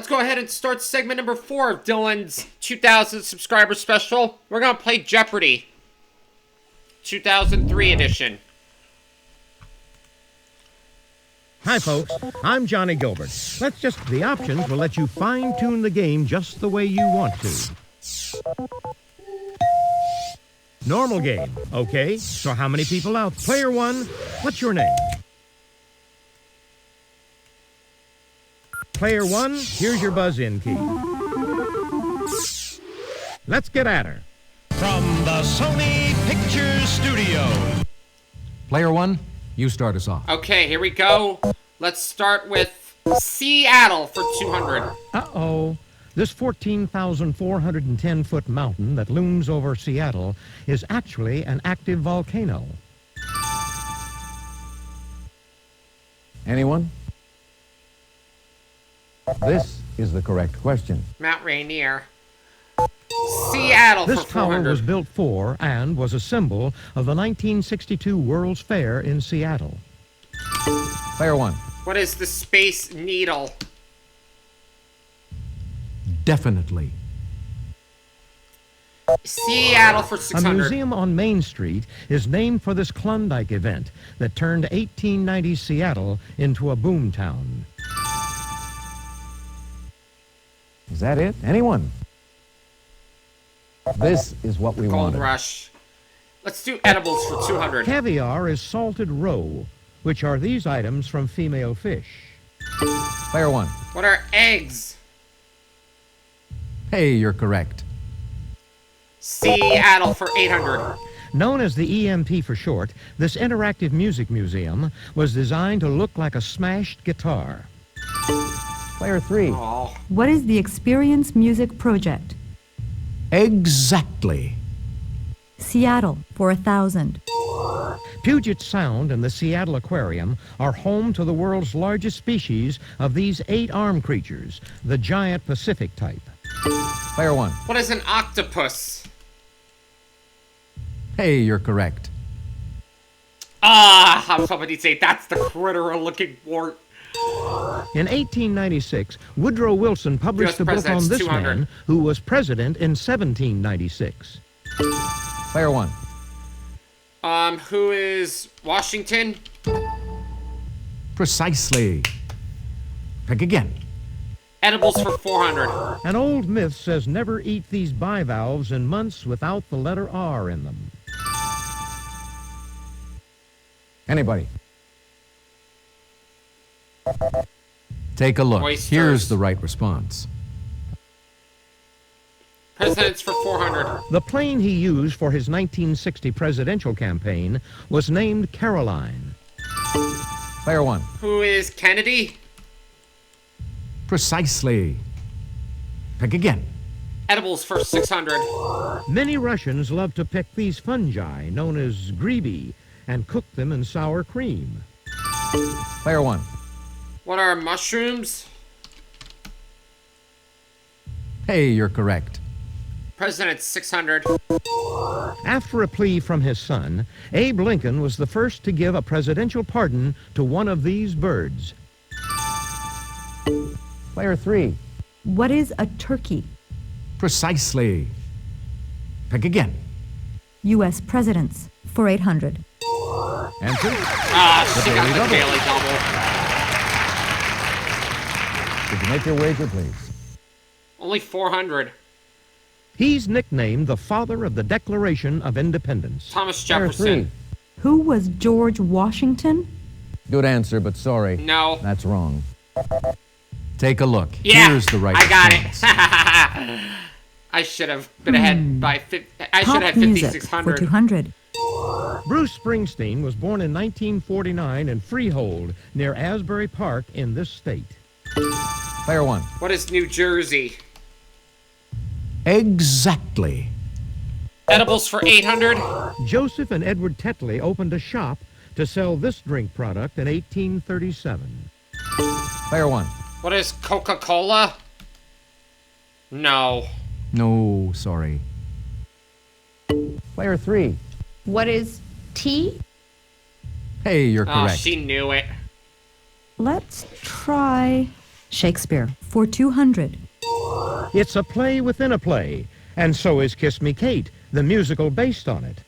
go ahead and start segment number 4 of Dylan's 2,000 subscriber special. We're going to play Jeopardy! 2003 edition. Hi, folks. I'm Johnny Gilbert. The options will let you fine-tune the game just the way you want to. Normal game, okay? So how many people out? Player 1, what's your name? Player 1, here's your buzz-in key. Let's get at her. From the Sony Pictures Studios. Player 1, you start us off. Okay, here we go. Let's start with Seattle for 200. Uh-oh. This 14,410-foot mountain that looms over Seattle is actually an active volcano. Anyone? This is the correct question. Mount Rainier. Seattle This for tower 400. was built for and was a symbol of the 1962 World's Fair in Seattle. Player 1. What is the Space Needle? Definitely. Seattle for A 600. museum on Main Street is named for this Klondike event that turned 1890 Seattle into a boomtown. Is that it? Anyone? This is what we Gold wanted. Rush. Let's do edibles for 200. Caviar is salted roe, which are these items from female fish. Player 1. What are eggs? Hey, you're correct. Seattle for 800. Known as the EMP for short, this interactive music museum was designed to look like a smashed guitar. Player 3. Oh, What is the Experience Music Project? Exactly. Seattle for 1,000. Puget Sound and the Seattle Aquarium are home to the world's largest species of these 8-armed creatures, the giant Pacific type. Player 1. what is an octopus? Hey, you're correct. Ah, I was hoping he'd say that's the critter we're looking for. In 1896, Woodrow Wilson published US a book on president's this 200. man who was president in 1796. Player 1. Who is Washington? Precisely. Pick again. Edibles for 400. An old myth says never eat these bivalves in months without the letter R in them. Anybody? Take a look. Oysters. Here's the right response. Presidents for 400. The plane he used for his 1960 presidential campaign was named Caroline. Player 1. Who is Kennedy? Precisely. Pick again. Edibles for 600. Many Russians love to pick these fungi known as grebe and cook them in sour cream. Player 1. What are mushrooms? Hey, you're correct. President 600. After a plea from his son, Abe Lincoln was the first to give a presidential pardon to one of these birds. Player 3. What is a turkey? Precisely. Pick again. U.S. presidents for 800. Answer? Ah, she got Daily the Double. daily double. Did you make your wager, please? Only 400. He's nicknamed the father of the Declaration of Independence. Thomas Player Jefferson. 3. Who was George Washington? Good answer, but sorry. No. That's wrong. Take a look. Yeah, Here's the right I got response. it. I should have been ahead by I should have Pop music for 5,600. 200. Bruce Springsteen was born in 1949 in Freehold, near Asbury Park in this state. Player 1. What is New Jersey? Exactly. Edibles for 800. Joseph and Edward Tetley opened a shop to sell this drink product in 1837. Player 1. What is Coca-Cola? No. No, sorry. Player 3. What is tea? Hey, you're Oh, correct. she knew it. Let's try Shakespeare for 200. It's a play within a play, and so is Kiss Me Kate, the musical based on it.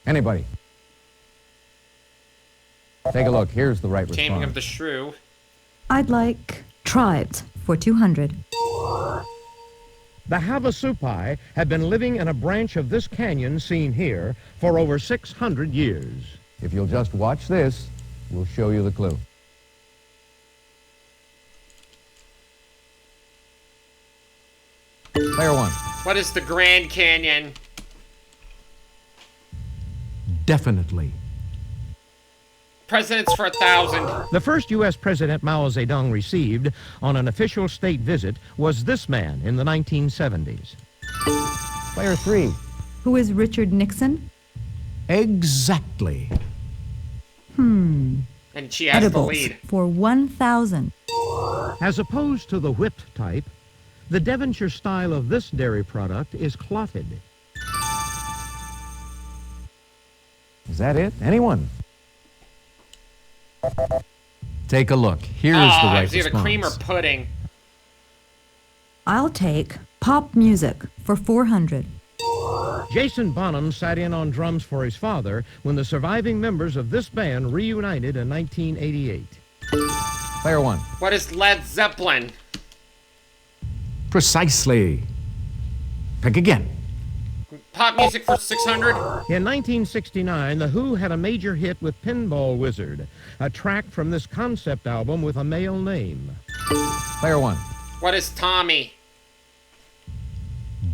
Anybody? Take a look. Here's the right Taming of response. the Shrew. I'd like Tribes for 200. The Havasupai have been living in a branch of this canyon seen here for over 600 years. If you'll just watch this, we'll show you the clue. Player one. What is the Grand Canyon? Definitely. Presidents for 1,000. The first U.S. President Mao Zedong received on an official state visit was this man in the 1970s. Player three. Who is Richard Nixon? Exactly. And she has the Edibles lead. for 1,000. As opposed to the whipped type, the Devonshire style of this dairy product is clotted. Is that it? Anyone? Take a look. Here's the right it's either response. cream or pudding. I'll take Pop Music for 400. Jason Bonham sat in on drums for his father when the surviving members of this band reunited in 1988. Player one. What is Led Zeppelin? Precisely. Pick again. Pop music for 600. In 1969, The Who had a major hit with Pinball Wizard, a track from this concept album with a male name. Player one. What is Tommy?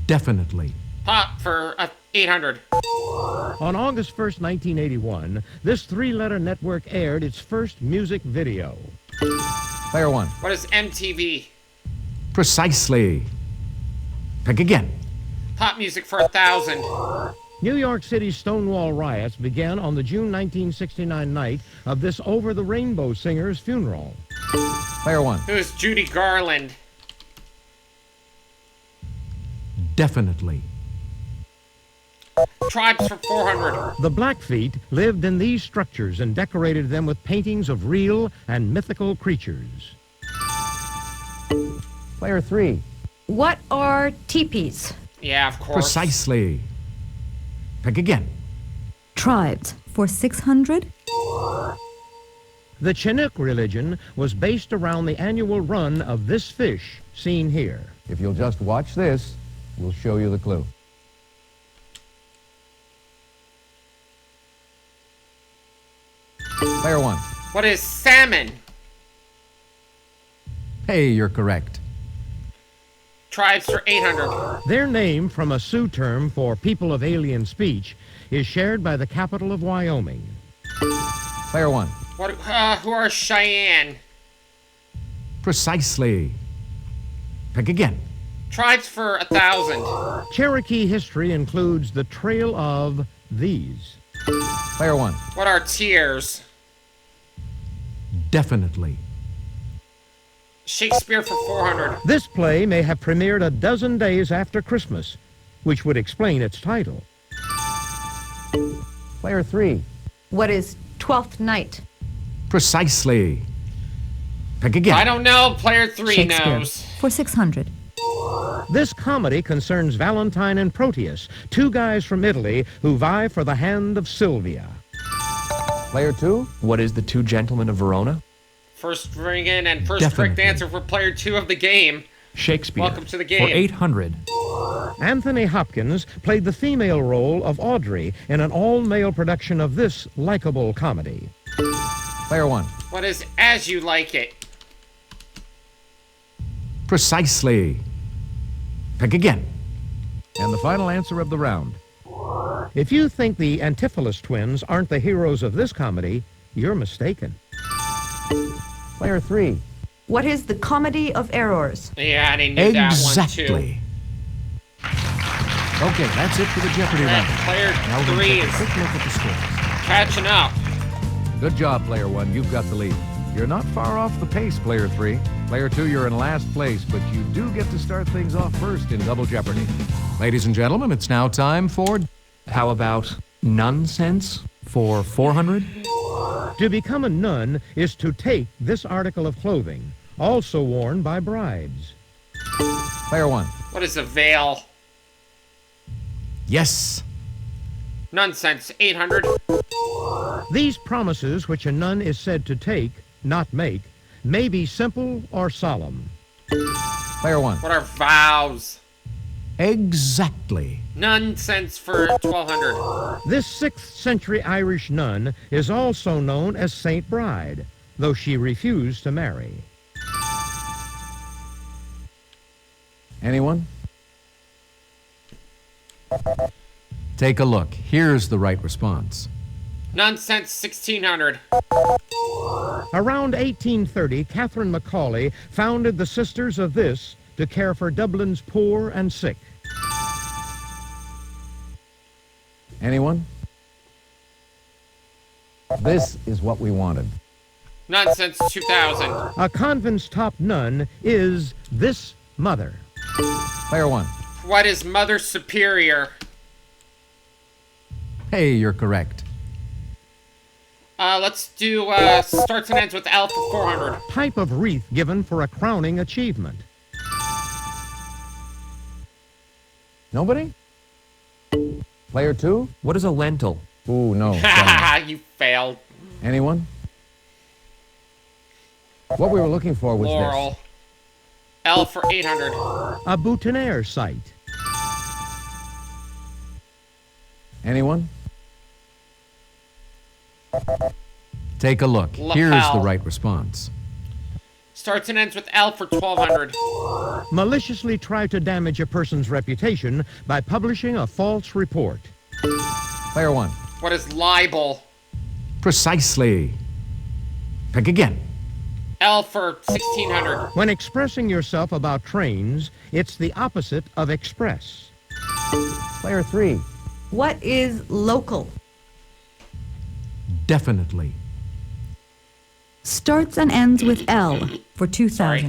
Definitely. Pop for 800. On August 1st, 1981, this three-letter network aired its first music video. Player one. What is MTV? Precisely. Pick again. Pop music for 1,000. New York City's Stonewall riots began on the June 1969 night of this over-the-rainbow singer's funeral. Player one. Who is Judy Garland? Definitely. Tribes for 400. The Blackfeet lived in these structures and decorated them with paintings of real and mythical creatures. Player three. What are teepees? Yeah, of course. Precisely. Pick again. Tribes for 600. The Chinook religion was based around the annual run of this fish seen here. If you'll just watch this, we'll show you the clue. Player one. What is salmon? Hey, you're correct. Tribes for 800. Their name, from a Sioux term for people of alien speech, is shared by the capital of Wyoming. Player one. Who are Cheyenne? Precisely. Pick again. Tribes for 1,000. Cherokee history includes the Trail of these. Player one. What are tears? Definitely. Shakespeare for 400. This play may have premiered a dozen days after Christmas, which would explain its title. Player three. What is Twelfth Night? Precisely. Pick again. I don't know. Player 3 Shakespeare knows. for 600. This comedy concerns Valentine and Proteus, two guys from Italy who vie for the hand of Sylvia. Player two. What is the Two Gentlemen of Verona? First ring in and first correct Definitely. answer for player 2 of the game. Shakespeare. Welcome to the For game. 800. Anthony Hopkins played the female role of Audrey in an all-male production of this likable comedy. Player one. What is As You Like It? Precisely. Pick again. And the final answer of the round. If you think the Antipholus twins aren't the heroes of this comedy, you're mistaken. Player three. What is the Comedy of Errors? Yeah, I knew that one too. Exactly. Okay, that's it for the Jeopardy That round. player Now we're going 3 to take a is quick look at the scores. catching up. Good job, player one. You've got the lead. You're not far off the pace, player three. Player two, you're in last place, but you do get to start things off first in Double Jeopardy. Ladies and gentlemen, it's now time for... How about nonsense for 400? To become a nun is to take this article of clothing, also worn by brides. Player 1. What is a veil? Yes. Nonsense. 800. These promises which a nun is said to take, not make, may be simple or solemn. Player 1. What are vows? Exactly. Nonsense for 1200. This 6th century Irish nun is also known as Saint Bride, though she refused to marry. Anyone? Take a look. Here's the right response. Nonsense. 1600. Around 1830, Catherine Macaulay founded the Sisters of This to care for Dublin's poor and sick. Anyone? This is what we wanted. Nonsense. 2000. A convent's top nun is this mother. Player 1. What is Mother Superior? Hey, you're correct. Let's do starts and ends with L for 400. Type of wreath given for a crowning achievement. Nobody? Player 2? What is a lentil? Ooh, no. Haha, you failed. Anyone? What we were looking for was Laurel. this. L for 800. A boutonniere site. Anyone? Take a look. Lapel. Here's the right response. Starts and ends with L for 1200. Maliciously try to damage a person's reputation by publishing a false report. Player 1. What is libel? Precisely. Pick again. L for 1600. When expressing yourself about trains, it's the opposite of express. Player 3. What is local? Definitely. Starts and ends with L for 2000.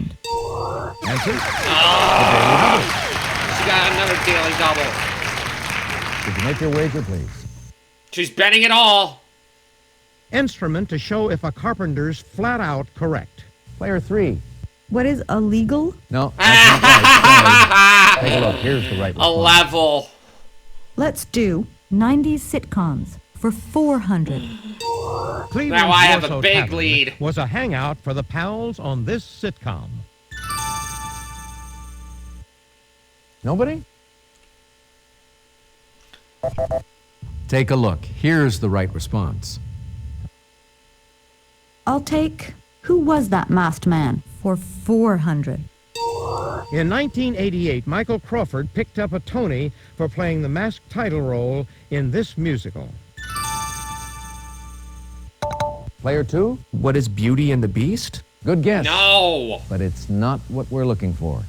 Answer? She got another daily double. Did you make your wager, please? She's betting it all. Instrument to show if a carpenter's flat out correct. Player 3. What is illegal? No, that's not right. Sorry. Take a look. Here's the right A response. level. Let's do 90s sitcoms for 400. Cleveland's Now I have a Warsaw big Tavern lead. was a hangout for the pals on this sitcom. Nobody? Take a look. Here's the right response. I'll take Who Was That Masked Man for 400. In 1988, Michael Crawford picked up a Tony for playing the masked title role in this musical. Player 2. What is Beauty and the Beast? Good guess. No. But it's not what we're looking for.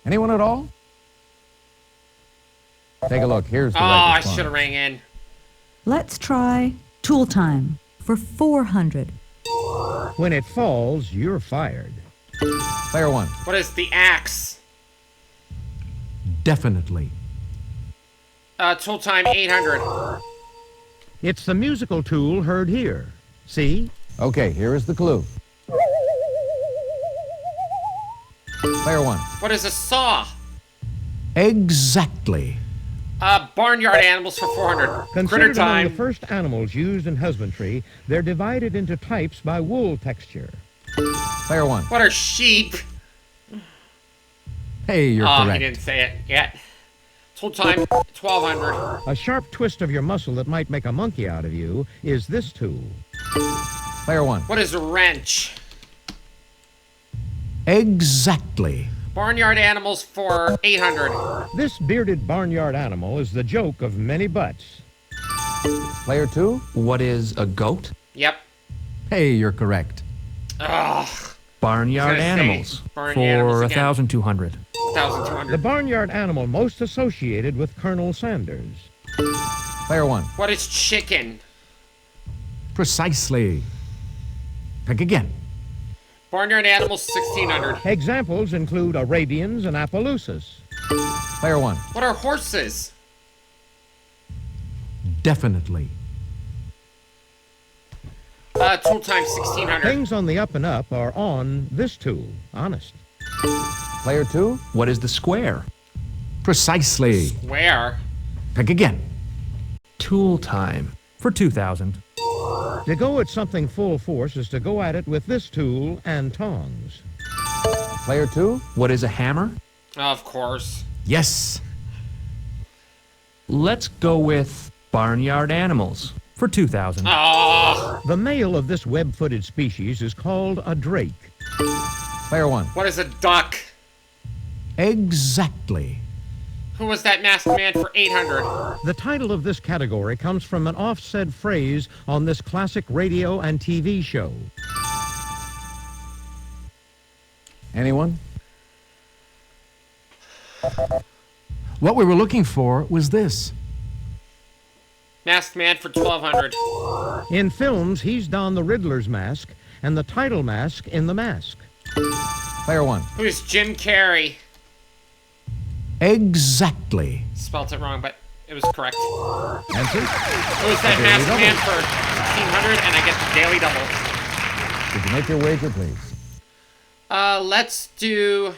Anyone at all? Take a look. Here's the Oh, right I response. should have rang in. Let's try Tool Time for 400. When it falls, you're fired. Player 1. What is the axe? Definitely. Tool time 800. It's the musical tool heard here. See? Okay, here is the clue. Player 1. What is a saw? Exactly. Barnyard animals for 400. Critter Considered among the time. first animals used in husbandry, they're divided into types by wool texture. Player 1. What are sheep? Hey, you're Oh, he correct. didn't say it yet. Tool time 1200. A sharp twist of your muscle that might make a monkey out of you is this tool. Player 1. What is a wrench? Exactly. Barnyard animals for 800. This bearded barnyard animal is the joke of many butts. Player 2. What is a goat? Yep. Hey, you're correct. Ugh. Barnyard I was gonna say animals barnyard for animals again. 1,200. The 1200. barnyard animal most associated with Colonel Sanders. Player 1. What is chicken? Precisely. Pick again. Barnyard animals 1600. Examples include Arabians and Appaloosas. Player 1. What are horses? Tool time 1600. Things on the up and up are on this tool. Honest. Player 2, What is the square? Precisely. Where? Pick again. Tool time. For 2,000. To go at something full force is to go at it with this tool and tongs. Player 2, What is a hammer? Of course. Yes. Let's go with barnyard animals. For 2,000. Oh, The male of this web-footed species is called a drake. Player 1, what is a duck? Exactly. Who was that masked man for 800? The title of this category comes from an oft-said phrase on this classic radio and TV show. anyone? What we were looking for was this. Masked man for 1200. In films, he's donned the Riddler's mask and the title mask in The Mask. Player 1, Who's Jim Carrey? Exactly. Spelt it wrong, but it was correct. answer? Who was that masked man for 1600? And I get the daily double. Could you make your wager, please? Let's do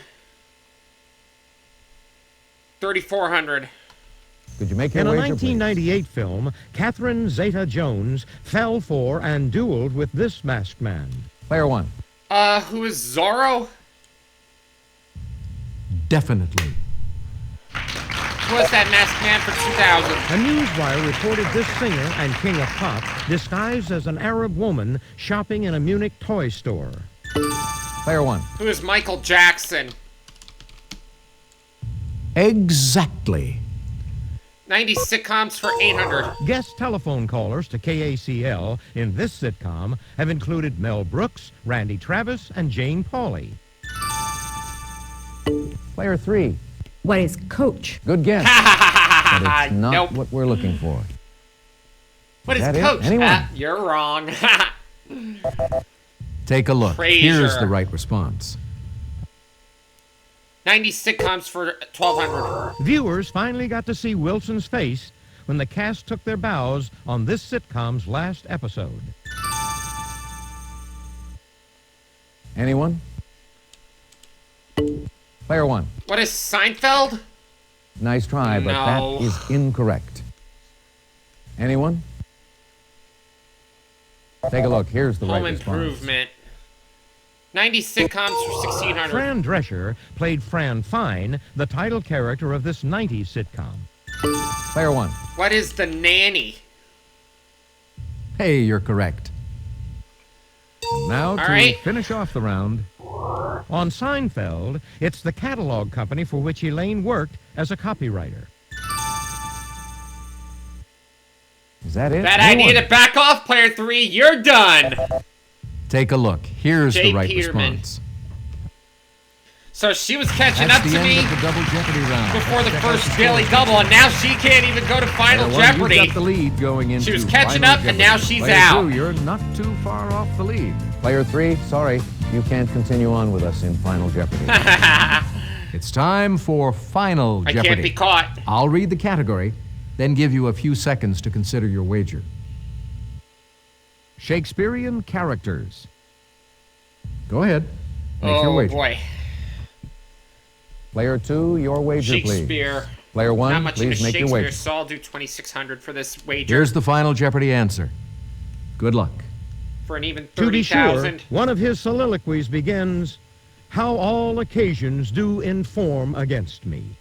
3400. Could you make your In a wager, please? 1998 film, Catherine Zeta-Jones fell for and dueled with this masked man. Player 1, Who is Zorro? Definitely. Who was that masked man for 2000? A newswire reported this singer and king of pop disguised as an Arab woman shopping in a Munich toy store. Player 1, Who is Michael Jackson? Exactly. 90 sitcoms for 800. Guest telephone callers to KACL in this sitcom have included Mel Brooks, Randy Travis, and Jane Pauley. Player 3, What is coach? good guess, but it's not Nope. what we're looking for. What is that it? Coach? Anyone? You're wrong. Take a look. Frasier. Here's the right response. 90 sitcoms for 1200. Viewers finally got to see Wilson's face when the cast took their bows on this sitcom's last episode. Anyone? Player 1, What is Seinfeld? nice try, but No. that is incorrect. Anyone? Take a look. Here's the Home right response. Improvement. 90 sitcoms for 1600. Fran Drescher played Fran Fine, the title character of this 90s sitcom. Player 1, What is The Nanny? Hey, you're correct. Now to right. finish off the round. On Seinfeld, it's the catalog company for which Elaine worked as a copywriter. is that it? Bad Anyone? idea to back off, player 3. You're done. Take a look. Here's Jay the right Peterman. response. So she was catching That's up the to end me of the Double Jeopardy round. before the Check out first the daily score. double, and now she can't even go to Final Player 1, Jeopardy. You've got the lead going into She was catching Final up, and Jeopardy. now she's Player out. 2, you're not too far off the lead. Player 3, sorry, you can't continue on with us in Final Jeopardy. It's time for Final I Jeopardy. can't be caught. I'll read the category, then give you a few seconds to consider your wager. Shakespearean characters. Go ahead. Make your Oh wager. boy, Player 2, your wager, please. Shakespeare. Player 1, Not much please into make your Shakespeare, wager. so I'll do 2600 for this wager Here's the Final Jeopardy answer. Good luck. for an even To be sure, 30,000. one of his soliloquies begins, "How all occasions do inform against me."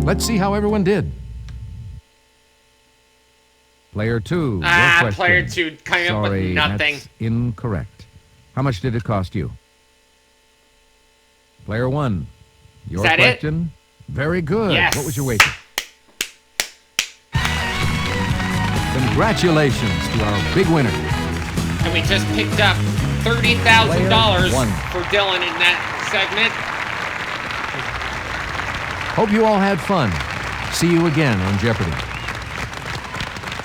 Let's see how everyone did. Player 2, your question. Player 2 coming up with Sorry, nothing. that's incorrect. How much did it cost you? Player 1, your that it? question. Very good. Yes. What was your wager? Congratulations to our big winner. And we just picked up $30,000 Player 1. for Dylan in that segment. Hope you all had fun. See you again on Jeopardy.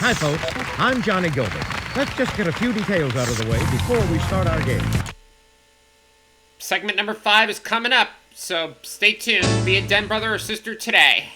Hi, folks. I'm Johnny Gilbert. Let's just get a few details out of the way before we start our game. Segment number 5 is coming up. So stay tuned. Be a den brother or sister today.